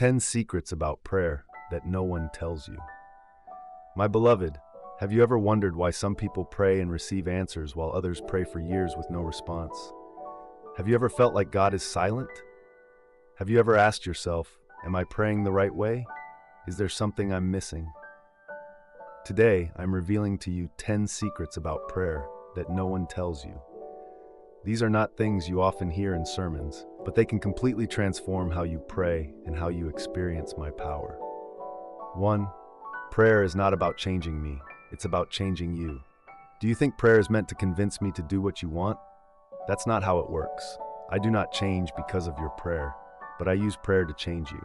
10 secrets about prayer that no one tells you. My beloved, have you ever wondered why some people pray and receive answers while others pray for years with no response? Have you ever felt like God is silent? Have you ever asked yourself, am I praying the right way? Is there something I'm missing? Today, I'm revealing to you 10 secrets about prayer that no one tells you. These are not things you often hear in sermons, but they can completely transform how you pray and how you experience my power. 1. Prayer is not about changing me, it's about changing you. Do you think prayer is meant to convince me to do what you want? That's not how it works. I do not change because of your prayer, but I use prayer to change you.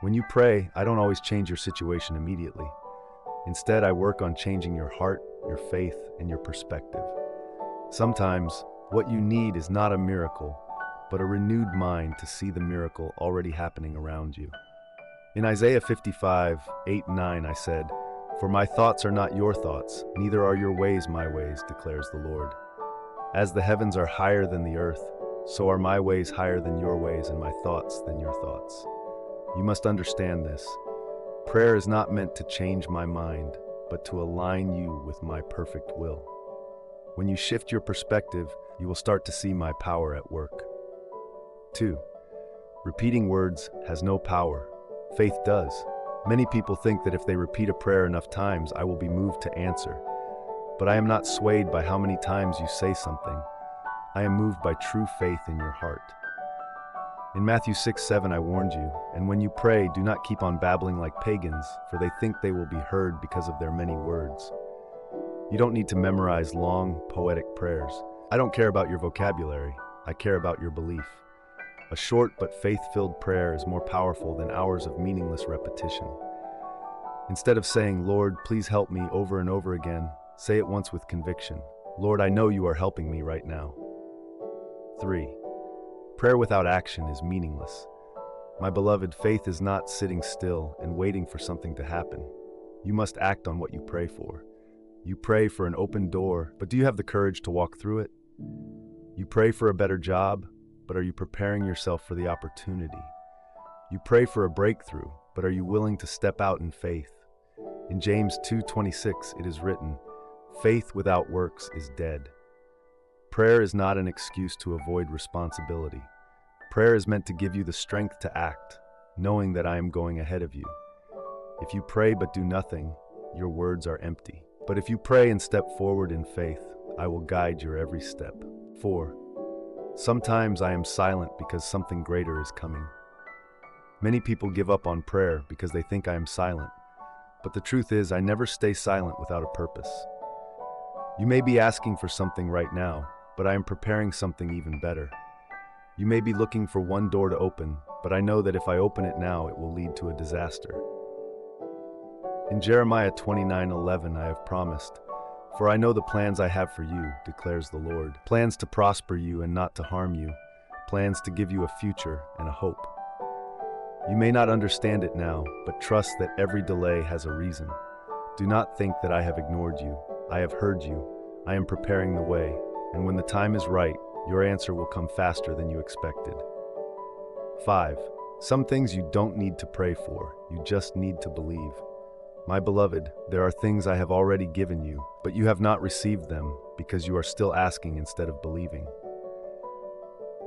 When you pray, I don't always change your situation immediately. Instead, I work on changing your heart, your faith, and your perspective. Sometimes, what you need is not a miracle, but a renewed mind to see the miracle already happening around you. In Isaiah 55:8-9, I said, "For my thoughts are not your thoughts, neither are your ways my ways, declares the Lord. As the heavens are higher than the earth, so are my ways higher than your ways, and my thoughts than your thoughts." You must understand this. Prayer is not meant to change my mind, but to align you with my perfect will. When you shift your perspective, you will start to see my power at work. 2. Repeating words has no power. Faith does. Many people think that if they repeat a prayer enough times, I will be moved to answer. But I am not swayed by how many times you say something. I am moved by true faith in your heart. In Matthew 6:7, I warned you, and when you pray, do not keep on babbling like pagans, for they think they will be heard because of their many words. You don't need to memorize long, poetic prayers. I don't care about your vocabulary. I care about your belief. A short but faith-filled prayer is more powerful than hours of meaningless repetition. Instead of saying, "Lord, please help me," over and over again, say it once with conviction. "Lord, I know you are helping me right now." 3. Prayer without action is meaningless. My beloved, faith is not sitting still and waiting for something to happen. You must act on what you pray for. You pray for an open door, but do you have the courage to walk through it? You pray for a better job, but are you preparing yourself for the opportunity? You pray for a breakthrough, but are you willing to step out in faith? In James 2:26, it is written, "Faith without works is dead." Prayer is not an excuse to avoid responsibility. Prayer is meant to give you the strength to act, knowing that I am going ahead of you. If you pray but do nothing, your words are empty. But if you pray and step forward in faith, I will guide your every step. 4. Sometimes I am silent because something greater is coming. Many people give up on prayer because they think I am silent. But the truth is, I never stay silent without a purpose. You may be asking for something right now, but I am preparing something even better. You may be looking for one door to open, but I know that if I open it now, it will lead to a disaster. In Jeremiah 29:11, I have promised, "For I know the plans I have for you, declares the Lord, plans to prosper you and not to harm you, plans to give you a future and a hope." You may not understand it now, but trust that every delay has a reason. Do not think that I have ignored you. I have heard you. I am preparing the way, and when the time is right, your answer will come faster than you expected. 5. Some things you don't need to pray for, you just need to believe. My beloved, there are things I have already given you, but you have not received them because you are still asking instead of believing.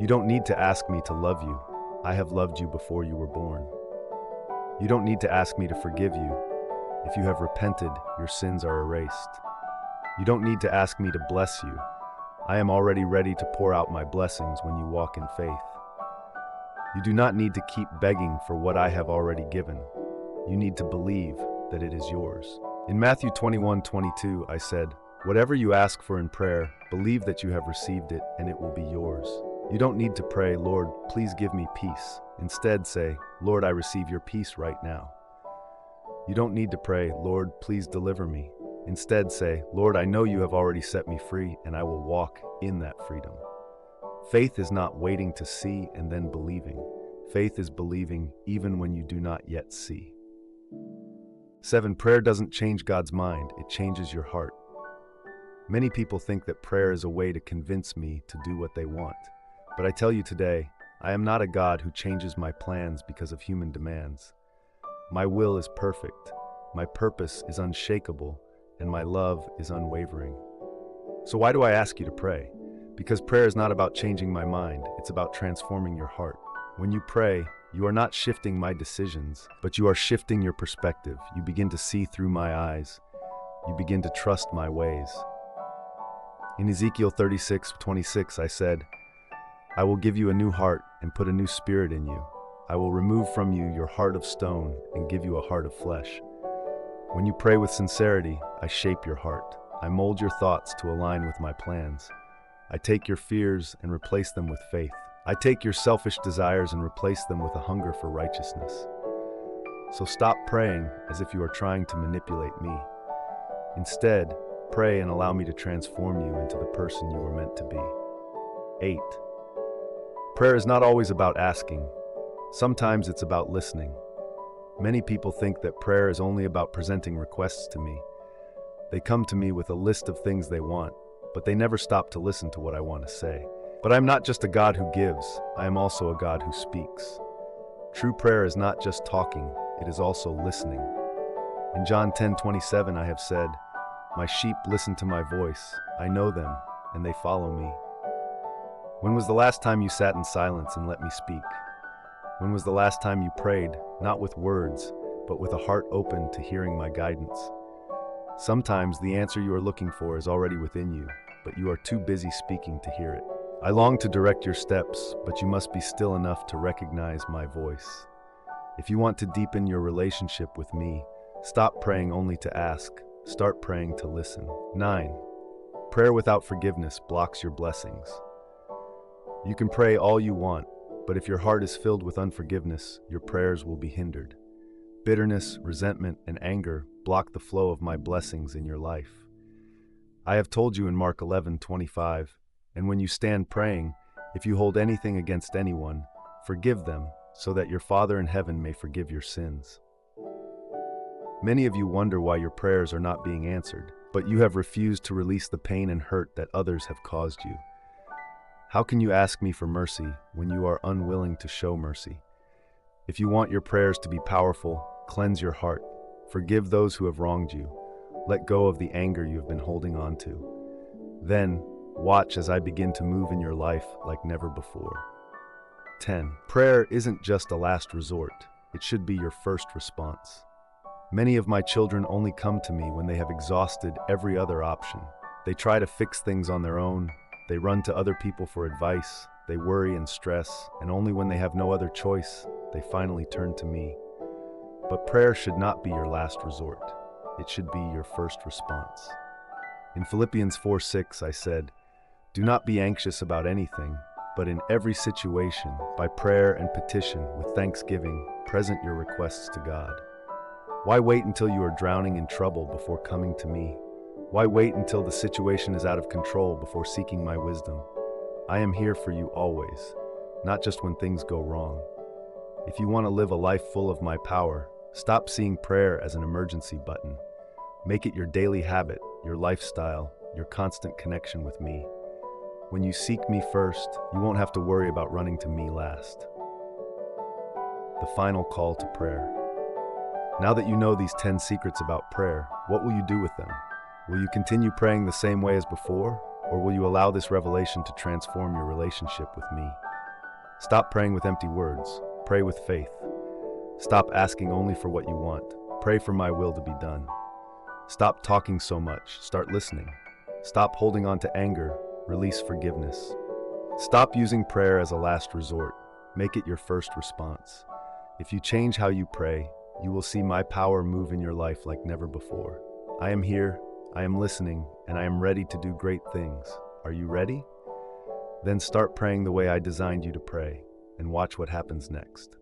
You don't need to ask me to love you. I have loved you before you were born. You don't need to ask me to forgive you. If you have repented, your sins are erased. You don't need to ask me to bless you. I am already ready to pour out my blessings when you walk in faith. You do not need to keep begging for what I have already given. You need to believe that it is yours. In Matthew 21:22, I said, "Whatever you ask for in prayer, believe that you have received it and it will be yours." You don't need to pray, "Lord, please give me peace." Instead, say, "Lord, I receive your peace right now." You don't need to pray, "Lord, please deliver me." Instead, say, "Lord, I know you have already set me free and I will walk in that freedom." Faith is not waiting to see and then believing. Faith is believing even when you do not yet see. 7. Prayer doesn't change God's mind, it changes your heart. Many people think that prayer is a way to convince me to do what they want. But I tell you today, I am not a God who changes my plans because of human demands. My will is perfect, my purpose is unshakable, and my love is unwavering. So why do I ask you to pray? Because prayer is not about changing my mind, it's about transforming your heart. When you pray, you are not shifting my decisions, but you are shifting your perspective. You begin to see through my eyes. You begin to trust my ways. In Ezekiel 36:26, I said, I will give you a new heart and put a new spirit in you. I will remove from you your heart of stone and give you a heart of flesh. When you pray with sincerity, I shape your heart. I mold your thoughts to align with my plans. I take your fears and replace them with faith. I take your selfish desires and replace them with a hunger for righteousness. So stop praying as if you are trying to manipulate me. Instead, pray and allow me to transform you into the person you were meant to be. 8. Prayer is not always about asking. Sometimes it's about listening. Many people think that prayer is only about presenting requests to me. They come to me with a list of things they want, but they never stop to listen to what I want to say. But I'm not just a God who gives, I am also a God who speaks. True prayer is not just talking, it is also listening. In John 10:27 I have said, My sheep listen to my voice, I know them, and they follow me. When was the last time you sat in silence and let me speak? When was the last time you prayed, not with words, but with a heart open to hearing my guidance? Sometimes the answer you are looking for is already within you, but you are too busy speaking to hear it. I long to direct your steps, but you must be still enough to recognize my voice. If you want to deepen your relationship with me, stop praying only to ask, start praying to listen. 9. Prayer without forgiveness blocks your blessings. You can pray all you want, but if your heart is filled with unforgiveness, your prayers will be hindered. Bitterness, resentment, and anger block the flow of my blessings in your life. I have told you in Mark 11:25, and when you stand praying, if you hold anything against anyone, forgive them, so that your Father in heaven may forgive your sins. Many of you wonder why your prayers are not being answered, but you have refused to release the pain and hurt that others have caused you. How can you ask me for mercy when you are unwilling to show mercy? If you want your prayers to be powerful, cleanse your heart. Forgive those who have wronged you. Let go of the anger you have been holding on to. Then, watch as I begin to move in your life like never before. 10. Prayer isn't just a last resort. It should be your first response. Many of my children only come to me when they have exhausted every other option. They try to fix things on their own. They run to other people for advice. They worry and stress, and only when they have no other choice, they finally turn to me. But prayer should not be your last resort. It should be your first response. In Philippians 4:6, I said, Do not be anxious about anything, but in every situation, by prayer and petition, with thanksgiving, present your requests to God. Why wait until you are drowning in trouble before coming to me? Why wait until the situation is out of control before seeking my wisdom? I am here for you always, not just when things go wrong. If you want to live a life full of my power, stop seeing prayer as an emergency button. Make it your daily habit, your lifestyle, your constant connection with me. When you seek me first, you won't have to worry about running to me last. The final call to prayer. Now that you know these 10 secrets about prayer, what will you do with them? Will you continue praying the same way as before, or will you allow this revelation to transform your relationship with me? Stop praying with empty words. Pray with faith. Stop asking only for what you want. Pray for my will to be done. Stop talking so much. Start listening. Stop holding on to anger. Release forgiveness. Stop using prayer as a last resort. Make it your first response. If you change how you pray, you will see my power move in your life like never before. I am here, I am listening, and I am ready to do great things. Are you ready? Then start praying the way I designed you to pray, and watch what happens next.